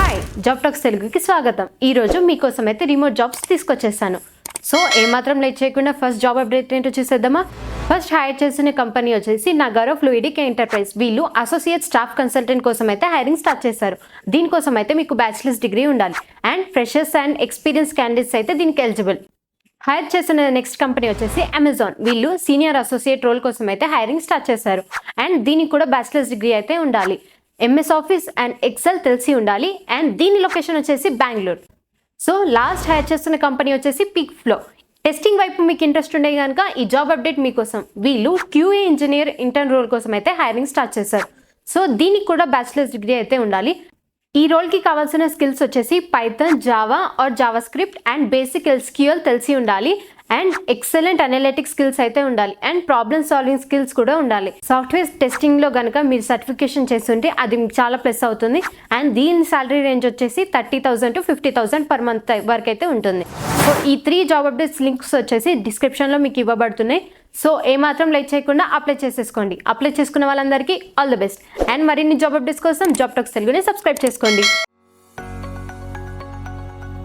Hi job talks తెలుగుకి స్వాగతం. ఈరోజు మీకోసం అయితే రిమోట్ జాబ్స్ తీసుకొచ్చేసాను. సో ఏమాత్రం లేట్ చేయకుండా ఫస్ట్ జాబ్ అప్డేట్ ఏంటో చూసేద్దామా. ఫస్ట్ హైర్ చేసిన కంపెనీ వచ్చేసి నగారో ఫ్లూయిడిక్ ఎంటర్ప్రైజ్. వీళ్ళు అసోసియేట్ స్టాఫ్ కన్సల్టెంట్ కోసం అయితే హైరింగ్ స్టార్ట్ చేశారు. దీనికోసం అయితే మీకు బ్యాచిలర్స్ డిగ్రీ ఉండాలి and freshers and experience candidates అయితే దీనికి ఎలిజిబుల్. హైర్ చేసిన నెక్స్ట్ కంపెనీ వచ్చేసి అమెజాన్. వీళ్ళు సీనియర్ అసోసియేట్ రోల్ కోసం అయితే హైరింగ్ స్టార్ట్ చేశారు అండ్ దీనికి కూడా బ్యాచిలర్స్ డిగ్రీ అయితే ఉండాలి. ఎంఎస్ ఆఫీస్ అండ్ ఎక్సెల్ తెలిసి ఉండాలి అండ్ దీని లొకేషన్ వచ్చేసి బెంగళూరు. సో లాస్ట్ హైర్ చేస్తున్న కంపెనీ వచ్చేసి పిక్ ఫ్లో. టెస్టింగ్ వైపు మీకు ఇంట్రెస్ట్ ఉండే కనుక ఈ జాబ్ అప్డేట్ మీకోసం. వీళ్ళు క్యూఏ ఇంజనీర్ ఇంటర్న్ రోల్ కోసం అయితే హైరింగ్ స్టార్ట్ చేశారు. సో దీనికి కూడా బ్యాచిలర్స్ డిగ్రీ అయితే ఉండాలి. ఈ రోల్కి కావాల్సిన స్కిల్స్ వచ్చేసి Python, Java or JavaScript and basic SQL తెలిసి ఉండాలి అండ్ ఎక్సలెంట్ అనలిటిక్స్ స్కిల్స్ అయితే ఉండాలి అండ్ ప్రాబ్లమ్ సాల్వింగ్ స్కిల్స్ కూడా ఉండాలి. సాఫ్ట్వేర్ టెస్టింగ్లో కనుక మీరు సర్టిఫికేషన్ చేస్తుంటే అది మీకు చాలా ప్లస్ అవుతుంది అండ్ దీని సాలరీ రేంజ్ వచ్చేసి 30,000 to 50,000 per month వరకు అయితే ఉంటుంది. సో ఈ 3 జాబ్ అప్డేట్స్ లింక్స్ వచ్చేసి డిస్క్రిప్షన్లో మీకు ఇవ్వబడుతున్నాయి. సో ఏమాత్రం లేట్ చేయకుండా అప్లై చేసేసుకోండి. అప్లై చేసుకున్న వాళ్ళందరికీ ఆల్ ది బెస్ట్ అండ్ మరిన్ని జాబ్ అప్డేట్స్ కోసం జాబ్ టాక్స్ తెలుగుని సబ్స్క్రైబ్ చేసుకోండి.